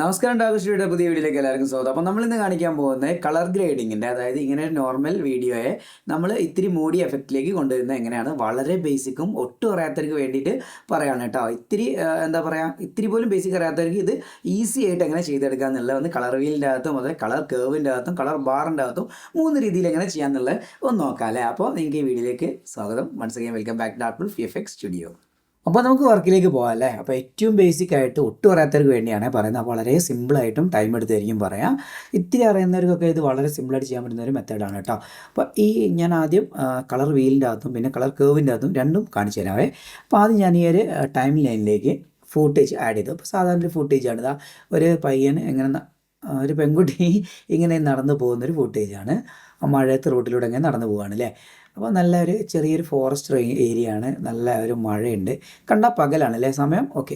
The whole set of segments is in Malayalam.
നമസ്കാരം ഡാഗുസ്റ്റിയുടെ പുതിയ വീഡിയോയിലേക്ക് എല്ലാവർക്കും സ്വാഗതം. അപ്പോൾ നമ്മളിന്ന് കാണിക്കാൻ പോകുന്നത് കളർ ഗ്രേഡിങ്ങിൻ്റെ, അതായത് ഇങ്ങനെ ഒരു നോർമൽ വീഡിയോയെ നമ്മൾ ഇത്തിരി മൂടി എഫക്റ്റിലേക്ക് കൊണ്ടുവരുന്നത് എങ്ങനെയാണ്. വളരെ ബേസിക്കും ഒട്ടും അറിയാത്തവർക്ക് വേണ്ടിയിട്ട് പറയാണ് കേട്ടോ. ഇത്തിരി എന്താ പറയുക, ഇത്തിരി പോലും ബേസിക് അറിയാത്തവർക്ക് ഇത് ഈസി ആയിട്ട് എങ്ങനെ ചെയ്തെടുക്കുക എന്നുള്ളത് ഒന്ന് കളർ വീലിൻ്റെ അകത്തും അതുപോലെ കളർ കേവിൻ്റെ അകത്തും കളർ ബാറിൻ്റെ അകത്തും 3 രീതിയിൽ എങ്ങനെ ചെയ്യാമെന്നുള്ളത് ഒന്ന് നോക്കാം അല്ലേ. അപ്പോൾ നിങ്ങൾക്ക് ഈ വീഡിയോയിലേക്ക് സ്വാഗതം. Once again welcome back to artful VFX studio. അപ്പോൾ നമുക്ക് വർക്കിലേക്ക് പോകാം അല്ലേ. അപ്പോൾ ഏറ്റവും ബേസിക് ആയിട്ട് ഒട്ടും അറിയാത്തവർക്ക് വേണ്ടിയാണ് പറയുന്നത്. അപ്പോൾ വളരെ സിമ്പിളായിട്ടും ടൈം എടുത്തായിരിക്കും പറയാം. ഇത്തിരി അറിയുന്നവർക്കൊക്കെ ഇത് വളരെ സിമ്പിളായിട്ട് ചെയ്യാൻ പറ്റുന്ന ഒരു മെത്തേഡാണ് കേട്ടോ. അപ്പോൾ ഞാൻ ആദ്യം കളർ വീലിൻ്റെ അകത്തും പിന്നെ കളർ കേവിൻ്റെ അകത്തും രണ്ടും കാണിച്ചു തരാവേ. അപ്പോൾ ആദ്യം ഞാൻ ഈ ഒരു ടൈം ലൈനിലേക്ക് ഫൂട്ടേജ് ആഡ് ചെയ്തു. അപ്പോൾ സാധാരണ ഒരു ഫൂട്ടേജാണ്. ഇതാ ഒരു പയ്യൻ എങ്ങനെ ഒരു പെൺകുട്ടി ഇങ്ങനെ നടന്നു പോകുന്നൊരു ഫൂട്ടേജാണ്. മഴയത്ത് റോട്ടിലൂടെ ഇങ്ങനെ നടന്നു പോവുകയാണ് അല്ലേ. അപ്പോൾ നല്ലൊരു ചെറിയൊരു ഫോറസ്റ്റ് ഏരിയ ആണ്, നല്ല ഒരു മഴയുണ്ട്, കണ്ടാൽ പകലാണ് അല്ലേ സമയം. ഓക്കെ,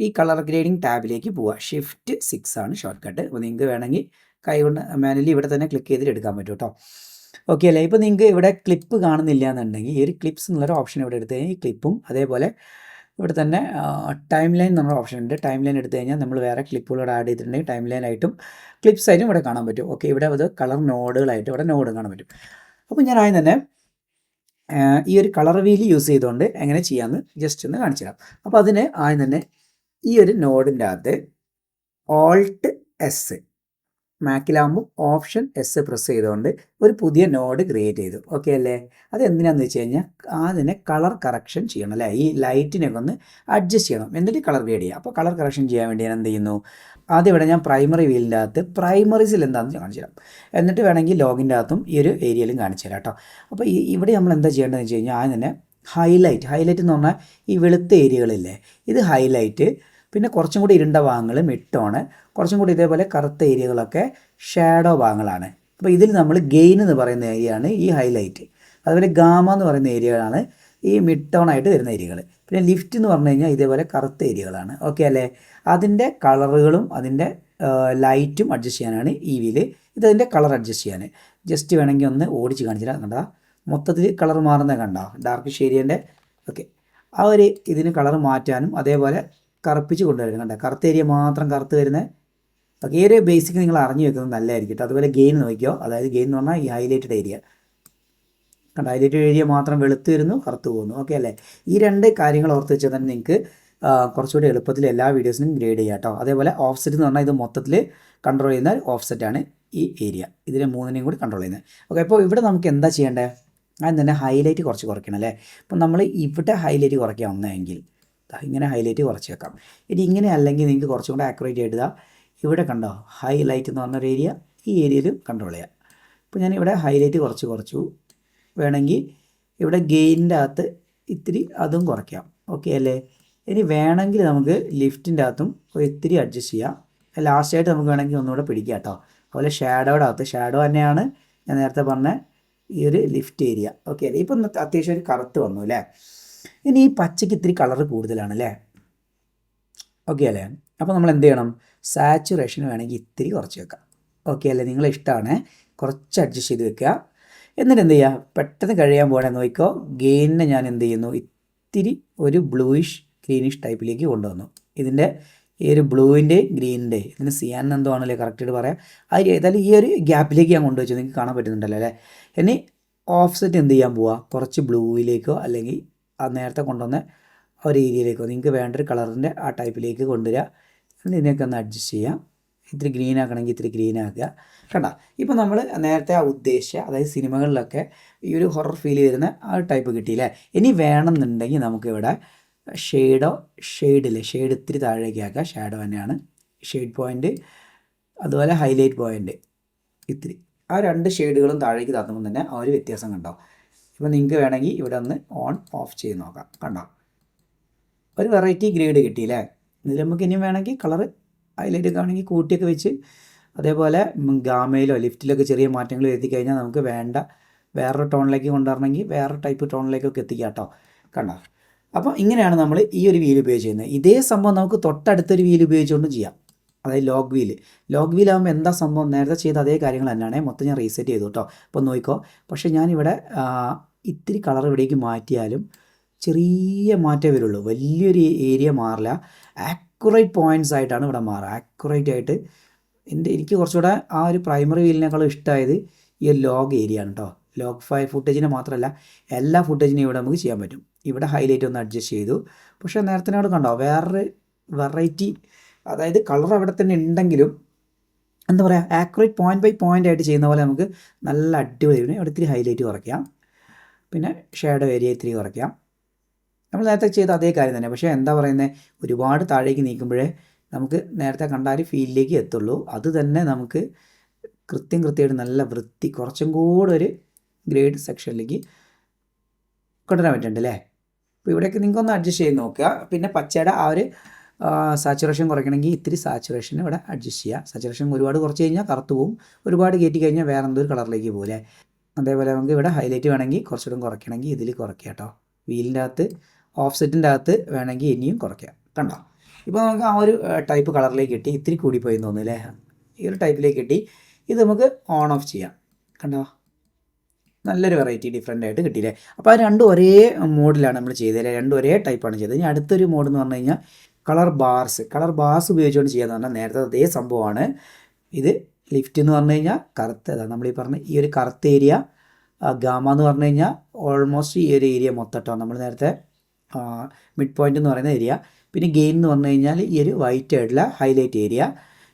ഈ കളർ ഗ്രേഡിങ് ടാബിലേക്ക് പോവുക. Shift 6 ആണ് ഷോർട്ട് കട്ട്. അപ്പോൾ നിങ്ങൾക്ക് വേണമെങ്കിൽ കൈ കൊണ്ട് മാനുവലി ഇവിടെ തന്നെ ക്ലിക്ക് ചെയ്തിട്ട് എടുക്കാൻ പറ്റും കേട്ടോ. ഓക്കെ അല്ലേ. ഇപ്പോൾ നിങ്ങൾക്ക് ഇവിടെ ക്ലിപ്പ് കാണുന്നില്ല എന്നുണ്ടെങ്കിൽ ഈ ഒരു ക്ലിപ്സ് എന്നുള്ളൊരു ഓപ്ഷൻ ഇവിടെ എടുത്തു കഴിഞ്ഞാൽ ഈ ക്ലിപ്പും അതേപോലെ ഇവിടെ തന്നെ ടൈം ലൈൻ എന്നുള്ള ഓപ്ഷൻ ഉണ്ട്. ടൈം ലൈൻ എടുത്തു കഴിഞ്ഞാൽ നമ്മൾ വേറെ ക്ലിപ്പുകളോട് ആഡ് ചെയ്തിട്ടുണ്ടെങ്കിൽ ടൈം ലൈൻ ആയിട്ടും ക്ലിപ്സ് ആയിട്ടും ഇവിടെ കാണാൻ പറ്റും. ഓക്കെ, ഇവിടെ അത് കളർ നോഡുകളായിട്ട് ഇവിടെ നോഡ് കാണാൻ പറ്റും. അപ്പോൾ ഞാൻ ആദ്യം തന്നെ ഈ ഒരു കളർ വീൽ യൂസ് ചെയ്തുകൊണ്ട് എങ്ങനെ ചെയ്യാമെന്ന് ജസ്റ്റ് ഒന്ന് കാണിച്ചു തരാം. അപ്പോൾ അതിന് ആദ്യം തന്നെ ഈ ഒരു നോഡിൻ്റെ അകത്ത് Alt+S, മാക്കിലാകുമ്പോൾ ഓപ്ഷൻ S പ്രസ് ചെയ്തുകൊണ്ട് ഒരു പുതിയ നോഡ് ക്രിയേറ്റ് ചെയ്തു. ഓക്കെ അല്ലേ. അത് എന്തിനാണെന്ന് വെച്ച് കഴിഞ്ഞാൽ അതിനെ കളർ കറക്ഷൻ ചെയ്യണം അല്ലേ. ഈ ലൈറ്റിനൊക്കെ ഒന്ന് അഡ്ജസ്റ്റ് ചെയ്യണം, എന്നിട്ട് കളർ ഗ്രേഡ് ചെയ്യുക. അപ്പോൾ കളർ കറക്ഷൻ ചെയ്യാൻ വേണ്ടി ഞാൻ എന്ത് ചെയ്യുന്നു, ആദ്യം ഇവിടെ ഞാൻ പ്രൈമറി വീലിൻ്റെ അകത്ത് പ്രൈമറീസിൽ എന്താണെന്ന് കാണിച്ചു തരാം. എന്നിട്ട് വേണമെങ്കിൽ ലോഗിൻ്റെ അകത്തും ഈ ഒരു ഏരിയയിലും കാണിച്ചു തരാം കേട്ടോ. അപ്പോൾ ഇവിടെ നമ്മൾ എന്താ ചെയ്യേണ്ടതെന്ന് വെച്ച് കഴിഞ്ഞാൽ ആദ്യം തന്നെ ഹൈലൈറ്റ് എന്ന് പറഞ്ഞാൽ ഈ വെളുത്ത ഏരിയകളില്ലേ, ഇത് ഹൈലൈറ്റ്. പിന്നെ കുറച്ചും കൂടി ഇരുണ്ട ഭാഗങ്ങൾ മിഡ്-ടോണ്, കുറച്ചും കൂടി ഇതേപോലെ കറുത്ത ഏരിയകളൊക്കെ ഷാഡോ ഭാഗങ്ങളാണ്. അപ്പോൾ ഇതിൽ നമ്മൾ ഗെയിൻ എന്ന് പറയുന്ന ഏരിയയാണ് ഈ ഹൈലൈറ്റ്. അതുപോലെ ഗാമ എന്ന് പറയുന്ന ഏരിയകളാണ് ഈ മിഡ്-ടോൺ ആയിട്ട് വരുന്ന ഏരിയകൾ. പിന്നെ ലിഫ്റ്റ് എന്ന് പറഞ്ഞു കഴിഞ്ഞാൽ ഇതേപോലെ കറുത്ത ഏരിയകളാണ്. ഓക്കെ അല്ലേ. അതിൻ്റെ കളറുകളും അതിൻ്റെ ലൈറ്റും അഡ്ജസ്റ്റ് ചെയ്യാനാണ് ഈ വീല്. ഇതതിൻ്റെ കളർ അഡ്ജസ്റ്റ് ചെയ്യാൻ ജസ്റ്റ് വേണമെങ്കിൽ ഒന്ന് ഓടിച്ച് കാണിച്ചില്ല. കണ്ടാ മൊത്തത്തിൽ കളർ മാറുന്നത് കണ്ടോ, ഡാർക്ക് ഷെയ്ഡിൻ്റെ. ഓക്കെ, ആ ഒരു ഇതിന് കളർ മാറ്റാനും അതേപോലെ കറുപ്പിച്ച് കൊണ്ടുവരുന്നത് കണ്ട, കറുത്ത ഏരിയ മാത്രം കറുത്ത് വരുന്നത്. ഓക്കെ, ഈ ഒരു ബേസിക് നിങ്ങൾ അറിഞ്ഞു വെക്കുന്നത് നല്ലതായിരിക്കും കേട്ടോ. അതുപോലെ ഗെയിൻ നോക്കിയോ, അതായത് ഗെയിൻ എന്ന് പറഞ്ഞാൽ ഈ ഹൈലൈറ്റഡ് ഏരിയ കണ്ട, ഹൈലൈറ്റഡ് ഏരിയ മാത്രം വെളുത്ത് വരുന്നു, കറുത്ത് പോകുന്നു. ഓക്കെ അല്ലേ. ഈ രണ്ട് കാര്യങ്ങൾ ഓർത്ത് വെച്ചാൽ തന്നെ നിങ്ങൾക്ക് കുറച്ചുകൂടി എളുപ്പത്തിൽ എല്ലാ വീഡിയോസിനും ഗ്രേഡ് ചെയ്യാം കേട്ടോ. അതേപോലെ ഓഫ്സെറ്റ് എന്ന് പറഞ്ഞാൽ ഇത് മൊത്തത്തിൽ കൺട്രോൾ ചെയ്യുന്ന ഓഫ്സെറ്റാണ് ഈ ഏരിയ. ഇതിനെ മൂന്നിനെയും കൂടി കൺട്രോൾ ചെയ്യുന്നത്. ഓക്കെ, അപ്പോൾ ഇവിടെ നമുക്ക് എന്താ ചെയ്യേണ്ടത്, അതിന് തന്നെ ഹൈലൈറ്റ് കുറച്ച് കുറയ്ക്കണം അല്ലേ. അപ്പോൾ നമ്മൾ ഇവിടെ ഹൈലൈറ്റ് കുറയ്ക്കാൻ ഒന്നെങ്കിൽ ഇങ്ങനെ ഹൈലൈറ്റ് കുറച്ച് വെക്കാം. ഇനി ഇങ്ങനെ അല്ലെങ്കിൽ നിങ്ങൾക്ക് കുറച്ചും കൂടെ ആക്യുറേറ്റ് ആയിട്ട് ഇവിടെ കണ്ടോ ഹൈലൈറ്റ് എന്ന് പറഞ്ഞൊരു ഏരിയ, ഈ ഏരിയയിലും കൺട്രോൾ ചെയ്യാം. അപ്പോൾ ഞാൻ ഇവിടെ ഹൈലൈറ്റ് കുറച്ചു, വേണമെങ്കിൽ ഇവിടെ ഗെയിനിൻ്റെ അകത്ത് ഇത്തിരി അതും കുറയ്ക്കാം. ഓക്കെ അല്ലേ. ഇനി വേണമെങ്കിൽ നമുക്ക് ലിഫ്റ്റിൻ്റെ അകത്തും ഇത്തിരി അഡ്ജസ്റ്റ് ചെയ്യാം. ലാസ്റ്റായിട്ട് നമുക്ക് വേണമെങ്കിൽ ഒന്നുകൂടെ പിടിക്കാം കേട്ടോ. അതുപോലെ ഷാഡോയുടെ അകത്ത് ഷാഡോ തന്നെയാണ് ഞാൻ നേരത്തെ പറഞ്ഞ ഈ ഒരു ലിഫ്റ്റ് ഏരിയ. ഓക്കെ അല്ലേ. ഇപ്പം അത്യാവശ്യം ഒരു കറുത്ത് വന്നു അല്ലേ. ഇനി ഈ പച്ചയ്ക്ക് ഇത്തിരി കളർ കൂടുതലാണ് അല്ലേ. ഓക്കെ അല്ലേ. അപ്പോൾ നമ്മൾ എന്ത് ചെയ്യണം, സാച്ചുറേഷൻ വേണമെങ്കിൽ ഇത്തിരി കുറച്ച് വെക്കാം. ഓക്കെ അല്ലേ. നിങ്ങളെ ഇഷ്ടമാണ്, കുറച്ച് അഡ്ജസ്റ്റ് ചെയ്ത് വെക്കുക. എന്നിട്ട് എന്ത് ചെയ്യുക, പെട്ടെന്ന് കഴിയാൻ പോകണമെന്ന് നോക്കിക്കോ. ഗെയിനിനെ ഞാൻ എന്ത് ചെയ്യുന്നു, ഇത്തിരി ഒരു ബ്ലൂയിഷ് ഗ്രീനിഷ് ടൈപ്പിലേക്ക് കൊണ്ടുവന്നു. ഇതിൻ്റെ ഈ ഒരു ബ്ലൂവിൻ്റെ ഗ്രീനിൻ്റെ ഇതിന് സിയാൻ എന്തോ ആണല്ലേ കറക്റ്റായിട്ട് പറയാം. അത് ഏതായാലും ഈ ഒരു ഗ്യാപ്പിലേക്ക് ഞാൻ കൊണ്ടുവച്ചു, നിങ്ങൾക്ക് കാണാൻ പറ്റുന്നുണ്ടല്ലോ അല്ലേ. ഇനി ഓഫ്സെറ്റ് എന്ത് ചെയ്യാൻ പോവുക, കുറച്ച് ബ്ലൂവിലേക്കോ അല്ലെങ്കിൽ ആ നേരത്തെ കൊണ്ടുവന്ന ഒരു ഏരിയയിലേക്കോ നിങ്ങൾക്ക് വേണ്ടൊരു കളറിൻ്റെ ആ ടൈപ്പിലേക്ക് കൊണ്ടുവരിക. ഇതിനൊക്കെ ഒന്ന് അഡ്ജസ്റ്റ് ചെയ്യാം. ഇത്തിരി ഗ്രീൻ ആക്കണമെങ്കിൽ ഇത്തിരി ഗ്രീൻ ആക്കുക. കണ്ട, ഇപ്പോൾ നമ്മൾ നേരത്തെ ആ ഉദ്ദേശിച്ച, അതായത് സിനിമകളിലൊക്കെ ഈ ഒരു ഹൊറർ ഫീൽ ചെയ്യുന്ന ആ ടൈപ്പ് കിട്ടിയില്ലേ. ഇനി വേണമെന്നുണ്ടെങ്കിൽ നമുക്കിവിടെ ഷെയ്ഡ് ഇത്തിരി താഴേക്ക് ആക്കുക. ഷാഡോ തന്നെയാണ് ഷെയ്ഡ് പോയിൻ്റ്, അതുപോലെ ഹൈലൈറ്റ് പോയിൻ്റ് ഇത്തിരി, ആ രണ്ട് ഷെയ്ഡുകളും താഴേക്ക് തന്നുമ്പോൾ തന്നെ ആ ഒരു വ്യത്യാസം കണ്ടോ. ഇപ്പോൾ നിങ്ങൾക്ക് വേണമെങ്കിൽ ഇവിടെ ഒന്ന് ഓൺ ഓഫ് ചെയ്ത് നോക്കാം. കണ്ടോ, ഒരു വെറൈറ്റി ഗ്രേഡ് കിട്ടിയില്ലേ. ഇതിൽ നമുക്ക് ഇനിയും വേണമെങ്കിൽ കളർ ഹൈലൈറ്റ് ഒക്കെ ആണെങ്കിൽ കൂട്ടിയൊക്കെ വെച്ച്, അതേപോലെ ഗാമയിലോ ലിഫ്റ്റിലൊക്കെ ചെറിയ മാറ്റങ്ങൾ വരുത്തി കഴിഞ്ഞാൽ നമുക്ക് വേണ്ട വേറൊരു ടോണിലേക്ക് കൊണ്ടുവരണമെങ്കിൽ വേറെ ടൈപ്പ് ടോണിലേക്കൊക്കെ എത്തിക്കാം കേട്ടോ. കണ്ടോ. അപ്പോൾ ഇങ്ങനെയാണ് നമ്മൾ ഈ ഒരു വീൽ ഉപയോഗിച്ച് ചെയ്യുന്നത്. ഇതേ സംഭവം നമുക്ക് തൊട്ടടുത്തൊരു വീൽ ഉപയോഗിച്ചുകൊണ്ടും ചെയ്യാം, അതായത് ലോഗ് വീലാകുമ്പോൾ എന്താ സംഭവം, നേരത്തെ ചെയ്ത അതേ കാര്യങ്ങൾ തന്നെയാണ്. മൊത്തം ഞാൻ റീസെറ്റ് ചെയ്തു കേട്ടോ. അപ്പോൾ നോക്കിക്കോ. പക്ഷേ ഞാനിവിടെ ഇത്തിരി കളർ ഇവിടേക്ക് മാറ്റിയാലും ചെറിയ മാറ്റമേ വരുള്ളൂ, വലിയൊരു ഏരിയ മാറില്ല. ആക്യുറേറ്റ് പോയിൻറ്റ്സ് ആയിട്ടാണ് ഇവിടെ മാറുക. ആക്യുറേറ്റ് ആയിട്ട് എനിക്ക് കുറച്ചുകൂടെ ആ ഒരു പ്രൈമറി വീലിനേക്കാളും ഇഷ്ടമായത് ഈ ഒരു ലോഗ് ഏരിയ ആണ് കേട്ടോ. ലോഗ് ഫുട്ടേജിനെ മാത്രമല്ല എല്ലാ ഫുട്ടേജിനും ഇവിടെ നമുക്ക് ചെയ്യാൻ പറ്റും. ഇവിടെ ഹൈലൈറ്റ് ഒന്ന് അഡ്ജസ്റ്റ് ചെയ്തു. പക്ഷേ നേരത്തെ അവിടെ കണ്ടോ വേറൊരു വെറൈറ്റി, അതായത് കളർ അവിടെ തന്നെ ഉണ്ടെങ്കിലും എന്താ പറയുക, ആക്യുറേറ്റ് പോയിൻ്റ് ബൈ പോയിൻ്റ് ആയിട്ട് ചെയ്യുന്ന പോലെ നമുക്ക് നല്ല അടിപൊളി. അവിടെ ഇത്തിരി ഹൈലൈറ്റ് കുറയ്ക്കാം, പിന്നെ ഷേഡോ ഏരിയ ഇത്തിരി കുറയ്ക്കാം. നമ്മൾ നേരത്തെ ചെയ്ത അതേ കാര്യം തന്നെ. പക്ഷേ എന്താ പറയുന്നത്, ഒരുപാട് താഴേക്ക് നീക്കുമ്പോഴേ നമുക്ക് നേരത്തെ കണ്ട ഒരു ഫീലിലേക്ക് എത്തുള്ളൂ. അത് തന്നെ നമുക്ക് കൃത്യമായിട്ട് നല്ല വൃത്തി കുറച്ചും കൂടെ ഒരു ഗ്രേഡ് സെക്ഷനിലേക്ക് കൊണ്ടുവരാൻ പറ്റുന്നുണ്ട് അല്ലേ. അപ്പോൾ ഇവിടേക്ക് നിങ്ങൾക്കൊന്ന് അഡ്ജസ്റ്റ് ചെയ്ത് നോക്കുക. പിന്നെ പച്ചയുടെ ആ ഒരു സാച്ചുറേഷൻ കുറയ്ക്കണമെങ്കിൽ ഇത്തിരി സാച്ചുറേഷൻ ഇവിടെ അഡ്ജസ്റ്റ് ചെയ്യുക. സാച്ചുറേഷൻ ഒരുപാട് കുറച്ച് കഴിഞ്ഞാൽ കറുത്ത് പോകും, ഒരുപാട് കയറ്റി കഴിഞ്ഞാൽ വേറെ എന്തോ ഒരു കളറിലേക്ക് പോലെ. അതേപോലെ നമുക്ക് ഇവിടെ ഹൈലൈറ്റ് വേണമെങ്കിൽ കുറച്ചുകൂടെ കുറയ്ക്കണമെങ്കിൽ ഇതിൽ കുറയ്ക്കുക കേട്ടോ. വീലിൻ്റെ അകത്ത് ഓഫ്സെറ്റിൻ്റെ അകത്ത് വേണമെങ്കിൽ ഇനിയും കുറയ്ക്കാം. കണ്ടോ, ഇപ്പോൾ നമുക്ക് ആ ഒരു ടൈപ്പ് കളറിലേക്ക് കിട്ടി. ഇത്തിരി കൂടിപ്പോയി തോന്നുന്നു അല്ലേ, ഈ ഒരു ടൈപ്പിലേക്ക് കിട്ടി. ഇത് നമുക്ക് ഓൺ ഓഫ് ചെയ്യാം. കണ്ടോ, നല്ലൊരു വെറൈറ്റി ഡിഫറെൻ്റ് ആയിട്ട് കിട്ടിയില്ലേ. അപ്പോൾ ആ രണ്ടും ഒരേ മോഡിലാണ് നമ്മൾ ചെയ്തത്, രണ്ടും ഒരേ ടൈപ്പാണ് ചെയ്തത്. ഇനി അടുത്തൊരു മോഡ് എന്ന് പറഞ്ഞു കഴിഞ്ഞാൽ കളർ ബാർസ് ഉപയോഗിച്ചുകൊണ്ട് ചെയ്യാന്ന് പറഞ്ഞാൽ നേരത്തെ അതേ സംഭവമാണ്. ഇത് ലിഫ്റ്റ് എന്ന് പറഞ്ഞു കഴിഞ്ഞാൽ കറുത്തതാണ്, നമ്മൾ ഈ പറഞ്ഞ ഈ ഒരു കറുത്ത ഏരിയ. ഗാമ എന്ന് പറഞ്ഞു കഴിഞ്ഞാൽ ഓൾമോസ്റ്റ് ഈ ഒരു ഏരിയ മൊത്തട്ടോ, നമ്മൾ നേരത്തെ മിഡ് പോയിൻ്റ് എന്ന് പറയുന്ന ഏരിയ. പിന്നെ ഗെയിൻ എന്ന് പറഞ്ഞു കഴിഞ്ഞാൽ ഈ ഒരു വൈറ്റ് ആയിട്ടുള്ള ഹൈലൈറ്റ് ഏരിയ.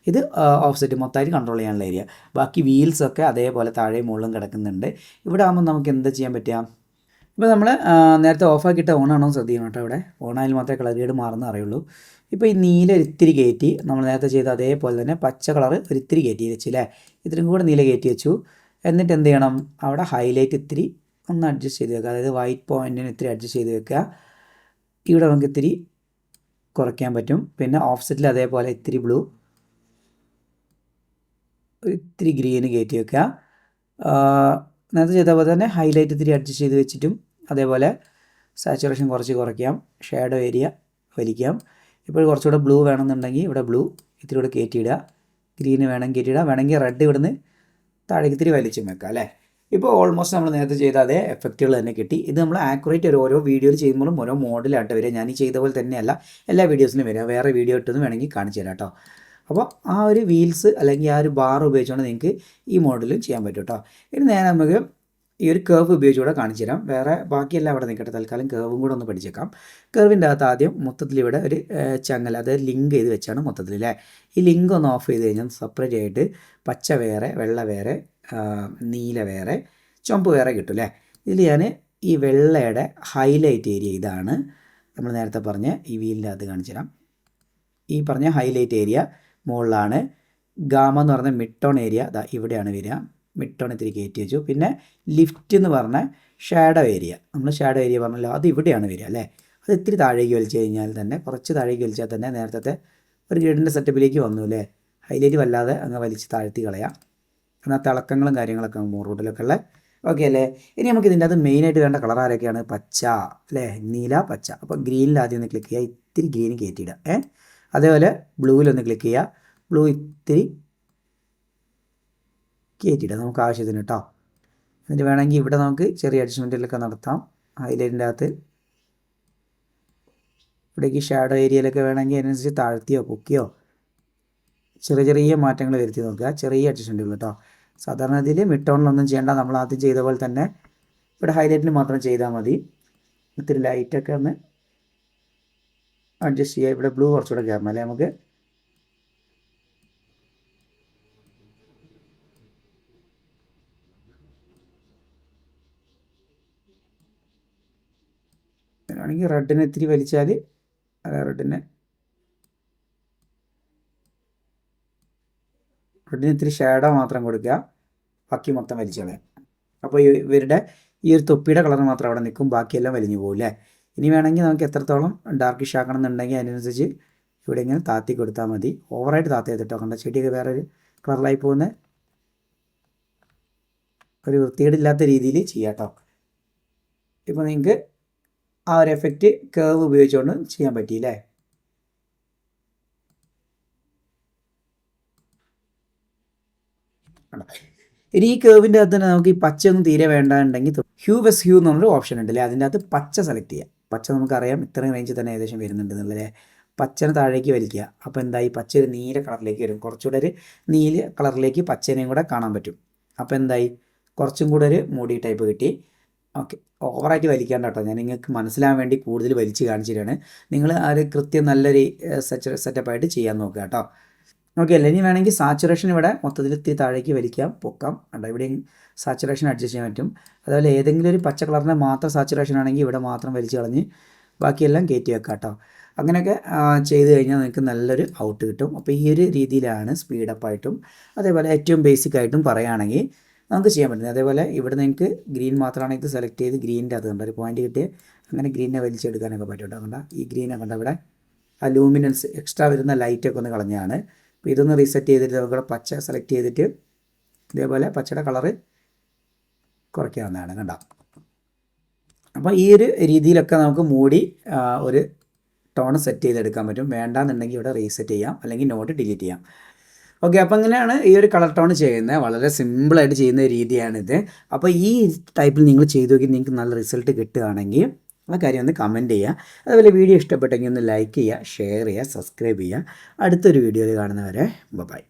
ഇത് ഓഫ്സെറ്റ് മൊത്തമായിട്ട് കൺട്രോൾ ചെയ്യാനുള്ള ഏരിയ. ബാക്കി വീൽസൊക്കെ അതേപോലെ താഴെയും മുകളിലും കിടക്കുന്നുണ്ട്. ഇവിടെ ആകുമ്പോൾ നമുക്ക് എന്താ ചെയ്യാൻ പറ്റുക, ഇപ്പോൾ നമ്മൾ നേരത്തെ ഓഫാക്കിയിട്ട് ഓണാണോ ശ്രദ്ധിക്കണം കേട്ടോ. ഇവിടെ ഓണായാൽ മാത്രമേ കളർ ഗ്രേഡ് മാറുന്ന അറിയുള്ളൂ. ഇപ്പോൾ ഈ നീല ഒരിത്തിരി കയറ്റി, നമ്മൾ നേരത്തെ ചെയ്ത അതേപോലെ തന്നെ പച്ച കളർ ഒരിത്തിരി കയറ്റി വെച്ചു അല്ലേ. ഇത്തിരി കൂടെ നീല കയറ്റി വെച്ചു. എന്നിട്ട് എന്ത് ചെയ്യണം, അവിടെ ഹൈലൈറ്റ് ഇത്തിരി ഒന്ന് അഡ്ജസ്റ്റ് ചെയ്ത് വെക്കുക. അതായത് വൈറ്റ് പോയിൻറ്റിന് ഇത്തിരി അഡ്ജസ്റ്റ് ചെയ്ത് വെക്കുക. ഇവിടെ നമുക്ക് ഇത്തിരി കുറയ്ക്കാൻ പറ്റും. പിന്നെ ഓഫ്സെറ്റിൽ അതേപോലെ ഇത്തിരി ബ്ലൂ, ഇത്തിരി ഗ്രീന് കയറ്റി വെക്കുക. നേരത്തെ ചെയ്ത പോലെ തന്നെ ഹൈലൈറ്റ് ഇത്തിരി അഡ്ജസ്റ്റ് ചെയ്ത് വെച്ചിട്ടും അതേപോലെ സാച്ചുറേഷൻ കുറയ്ക്കാം. ഷാഡോ ഏരിയ വലിക്കാം. ഇപ്പോൾ കുറച്ചുകൂടെ ബ്ലൂ വേണമെന്നുണ്ടെങ്കിൽ ഇവിടെ ബ്ലൂ ഇത്തിരി കൂടെ കയറ്റിയിടുക. ഗ്രീന് വേണമെങ്കിൽ കയറ്റിയിടുക. വേണമെങ്കിൽ റെഡ് ഇവിടുന്ന് താഴേക്ക് ഇത്തിരി വലിച്ചും വെക്കാം അല്ലേ. ഇപ്പോൾ ഓൾമോസ്റ്റ് നമ്മൾ നേരത്തെ ചെയ്ത അതേ എഫക്റ്റുകൾ തന്നെ കിട്ടി. ഇത് നമ്മൾ ആക്യുറേറ്റ് ഓരോ വീഡിയോയിൽ ചെയ്യുമ്പോഴും ഓരോ മോഡലായിട്ട് വരിക. ഞാൻ ഈ ചെയ്ത പോലെ തന്നെയല്ല എല്ലാ വീഡിയോസിലും വരിക. വേറെ വീഡിയോ ഇട്ടൊന്നും വേണമെങ്കിൽ കാണിച്ചു തരാം കേട്ടോ. അപ്പോൾ ആ ഒരു വീൽസ് അല്ലെങ്കിൽ ആ ഒരു ബാർ ഉപയോഗിച്ചുകൊണ്ട് നിങ്ങൾക്ക് ഈ മോഡലും ചെയ്യാൻ പറ്റും കേട്ടോ. ഇനി നേരെ നമുക്ക് ഈ ഒരു കേർവ് ഉപയോഗിച്ചുകൂടെ കാണിച്ചു തരാം. വേറെ ബാക്കിയെല്ലാം അവിടെ നിൽക്കട്ടെ, തൽക്കാലം കേർവും കൂടെ ഒന്ന് പഠിച്ചേക്കാം. കേർവിൻ്റെ അകത്ത് ആദ്യം മൊത്തത്തിൽ ഇവിടെ ഒരു ചങ്ങല, അതായത് ലിങ്ക് ചെയ്ത് വെച്ചാണ് മൊത്തത്തിൽ അല്ലേ. ഈ ലിങ്ക് ഒന്ന് ഓഫ് ചെയ്ത് കഴിഞ്ഞാൽ സെപ്പറേറ്റ് ആയിട്ട് പച്ച വേറെ, വെള്ള വേറെ, നീല വേറെ, ചുവപ്പ് വേറെ കിട്ടും അല്ലേ. ഇതിൽ ഞാൻ ഈ വെള്ളയുടെ ഹൈലൈറ്റ് ഏരിയ ഇതാണ് നമ്മൾ നേരത്തെ പറഞ്ഞ ഈ വീലിൻ്റെ അകത്ത് കാണിച്ചു തരാം. ഈ പറഞ്ഞ ഹൈലൈറ്റ് ഏരിയ മുകളിലാണ്. ഗാമ എന്ന് പറഞ്ഞ മിഡ് ടോൺ ഏരിയ ഇവിടെയാണ് വരിക. മിഡ് ടോൺ ഇത്തിരി കയറ്റി വെച്ചു. പിന്നെ ലിഫ്റ്റ് എന്ന് പറഞ്ഞ ഷാഡോ ഏരിയ, നമ്മൾ ഷാഡോ ഏരിയ പറഞ്ഞല്ലോ, അത് ഇവിടെയാണ് വരിക അല്ലേ. അത് ഇത്തിരി താഴേക്ക് വലിച്ചു കഴിഞ്ഞാൽ തന്നെ, കുറച്ച് താഴേക്ക് വലിച്ചാൽ തന്നെ നേരത്തെ ഒരു ഗ്രിഡിൻ്റെ സെറ്റപ്പിലേക്ക് വന്നു അല്ലേ. ഹൈലൈറ്റ് വല്ലാതെ അങ്ങ് വലിച്ച് താഴ്ത്തി കളയാം. എന്നാൽ തിളക്കങ്ങളും കാര്യങ്ങളൊക്കെ റൂട്ടിലൊക്കെ ഉള്ള ഓക്കെ അല്ലേ. ഇനി നമുക്ക് ഇതിൻ്റെ അത് മെയിനായിട്ട് വേണ്ട കളർ ആരൊക്കെയാണ്, പച്ച അല്ലേ, നീല പച്ച. അപ്പോൾ ഗ്രീനിൽ ആദ്യം ഒന്ന് ക്ലിക്ക് ചെയ്യുക, ഇത്തിരി ഗ്രീൻ കയറ്റിയിടുക. അതേപോലെ ബ്ലൂവിലൊന്ന് ക്ലിക്ക് ചെയ്യുക, ബ്ലൂ ഇത്തിരി കയറ്റിയിടുക നമുക്ക് ആവശ്യത്തിന് കേട്ടോ. എന്നിട്ട് വേണമെങ്കിൽ ഇവിടെ നമുക്ക് ചെറിയ അഡ്ജസ്റ്റ്മെൻറ്റിലൊക്കെ നടത്താം. ഹൈലൈറ്റിൻ്റെ അകത്ത് ഇവിടേക്ക് ഷാഡോ ഏരിയയിലൊക്കെ വേണമെങ്കിൽ അതിനനുസരിച്ച് താഴ്ത്തിയോ പൊക്കിയോ ചെറിയ മാറ്റങ്ങൾ വരുത്തി നോക്കുക. ചെറിയ അഡ്ജസ്റ്റ്മെൻറ്റുകൾ കേട്ടോ. സാധാരണ ഇതിൽ മിഡ് ടോണിലൊന്നും ചെയ്യേണ്ട, നമ്മൾ ആദ്യം ചെയ്ത പോലെ തന്നെ ഇവിടെ ഹൈലൈറ്റിന് മാത്രം ചെയ്താൽ മതി. ഇത്തിരി ലൈറ്റൊക്കെ ഒന്ന് അഡ്ജസ്റ്റ് ചെയ്യുക. ഇവിടെ ബ്ലൂ കുറച്ചുകൂടെ കയറണം അല്ലേ നമുക്ക്. ആണെങ്കിൽ റെഡിനെ ഇത്തിരി വലിച്ചാൽ റെഡിന് ഇത്തിരി ഷാഡോ മാത്രം കൊടുക്കുക, ബാക്കി മൊത്തം വലിച്ചു കളയാം. അപ്പോൾ ഇവരുടെ ഈ ഒരു തൊപ്പിയുടെ കളർ മാത്രം അവിടെ നിൽക്കും, ബാക്കിയെല്ലാം വലിഞ്ഞു പോകും അല്ലേ. ഇനി വേണമെങ്കിൽ നമുക്ക് എത്രത്തോളം ഡാർക്കിഷ് ആക്കണം എന്നുണ്ടെങ്കിൽ അതിനനുസരിച്ച് ഇവിടെ ഇങ്ങനെ താത്തി കൊടുത്താൽ മതി. ഓവറായിട്ട് താത്തി ചെയ്തിട്ടോ, കണ്ട ചെടിയൊക്കെ വേറൊരു കളറിലായി പോകുന്ന ഒരു വൃത്തികേടില്ലാത്ത രീതിയിൽ ചെയ്യാം കേട്ടോ. ഇപ്പോൾ നിങ്ങൾക്ക് ആ ഒരു എഫക്റ്റ് കേർവ് ഉപയോഗിച്ചുകൊണ്ട് ചെയ്യാൻ പറ്റിയില്ലേ. ഇനി ഈ കേർവിൻ്റെ അകത്ത് തന്നെ നമുക്ക് ഈ പച്ചയൊന്നും തീരെ വേണ്ടെന്നുണ്ടെങ്കിൽ ഹ്യൂ എന്ന് പറഞ്ഞൊരു ഓപ്ഷൻ ഉണ്ടല്ലേ, അതിൻ്റെ അകത്ത് പച്ച സെലക്ട് ചെയ്യാം. പച്ച നമുക്കറിയാം ഇത്രയും റേഞ്ചിൽ തന്നെ ഏകദേശം വരുന്നുണ്ട് എന്നുള്ളതല്ലേ. പച്ചനെ താഴേക്ക് വലിക്കുക, അപ്പോൾ എന്തായി പച്ച ഒരു നീല കളറിലേക്ക് വരും. കുറച്ചുകൂടെ ഒരു നീല കളറിലേക്ക് പച്ചനെയും കൂടെ കാണാൻ പറ്റും. അപ്പോൾ എന്തായി കുറച്ചും കൂടെ ഒരു മൂടി ടൈപ്പ് കിട്ടി. ഓക്കെ, ഓവറായിട്ട് വലിക്കാണ്ട് കേട്ടോ, ഞാൻ നിങ്ങൾക്ക് മനസ്സിലാകാൻ വേണ്ടി കൂടുതൽ വലിച്ച് കാണിച്ചു തരാണ്. നിങ്ങൾ ആ ഒരു കൃത്യം നല്ലൊരു സെറ്റപ്പായിട്ട് ചെയ്യാൻ നോക്കുക കേട്ടോ. ഓക്കെ അല്ലേ. ഇനി വേണമെങ്കിൽ സാച്ചുറേഷൻ ഇവിടെ മൊത്തത്തിൽ ഇത്തിരി താഴേക്ക് വലിക്കാം, പൊക്കാം. കണ്ടോ ഇവിടെയും സാച്ചുറേഷൻ അഡ്ജസ്റ്റ് ചെയ്യാൻ പറ്റും. അതുപോലെ ഏതെങ്കിലും ഒരു പച്ച കളറിൻ്റെ മാത്രം സാച്ചുറേഷൻ ആണെങ്കിൽ ഇവിടെ മാത്രം വലിച്ച് കളഞ്ഞ് ബാക്കിയെല്ലാം കയറ്റി വെക്കാം കേട്ടോ. അങ്ങനെയൊക്കെ ചെയ്ത് കഴിഞ്ഞാൽ നിങ്ങൾക്ക് നല്ലൊരു ഔട്ട് കിട്ടും. അപ്പോൾ ഈ ഒരു രീതിയിലാണ് സ്പീഡപ്പായിട്ടും അതേപോലെ ഏറ്റവും ബേസിക് ആയിട്ടും പറയുകയാണെങ്കിൽ നമുക്ക് ചെയ്യാൻ പറ്റുന്നത്. അതേപോലെ ഇവിടെ നിങ്ങൾക്ക് ഗ്രീൻ മാത്രമാണെങ്കിൽ ഇത് സെലക്ട് ചെയ്ത് ഗ്രീനിൻ്റെ അത് കണ്ട ഒരു പോയിന്റ് കിട്ടി അങ്ങനെ ഗ്രീനെ വലിച്ചെടുക്കാനൊക്കെ പറ്റും കേട്ടോ. കണ്ട ഈ ഗ്രീനെ കണ്ട ഇവിടെ ആ ലൂമിനൻസ് എക്സ്ട്രാ വരുന്ന ലൈറ്റൊക്കെ ഒന്ന് കളഞ്ഞാണ്. അപ്പോൾ ഇതൊന്ന് റീസെറ്റ് ചെയ്തിട്ട് നമുക്കിവിടെ പച്ച സെലക്ട് ചെയ്തിട്ട് ഇതേപോലെ പച്ചയുടെ കളറ് കുറയ്ക്കാവുന്നതാണ് കണ്ടോ. അപ്പോൾ ഈ ഒരു രീതിയിലൊക്കെ നമുക്ക് മൂടി ഒരു ടോൺ സെറ്റ് ചെയ്തെടുക്കാൻ പറ്റും. വേണ്ടാന്നുണ്ടെങ്കിൽ ഇവിടെ റീസെറ്റ് ചെയ്യാം, അല്ലെങ്കിൽ നോട്ട് ഡിലീറ്റ് ചെയ്യാം. ഓക്കെ, അപ്പോൾ അങ്ങനെയാണ് ഈ ഒരു കളർ ടോൺ ചെയ്യുന്നത്. വളരെ സിമ്പിളായിട്ട് ചെയ്യുന്ന രീതിയാണിത്. അപ്പോൾ ഈ ടൈപ്പിൽ നിങ്ങൾ ചെയ്ത് നോക്കി നിങ്ങൾക്ക് നല്ല റിസൾട്ട് കിട്ടുകയാണെങ്കിൽ ആ കാര്യം ഒന്ന് കമൻറ്റ് ചെയ്യുക. അതുപോലെ വീഡിയോ ഇഷ്ടപ്പെട്ടെങ്കിൽ ഒന്ന് ലൈക്ക് ചെയ്യുക, ഷെയർ ചെയ്യുക, സബ്സ്ക്രൈബ് ചെയ്യുക. അടുത്തൊരു വീഡിയോയിൽ കാണുന്നവരെ ബൈ.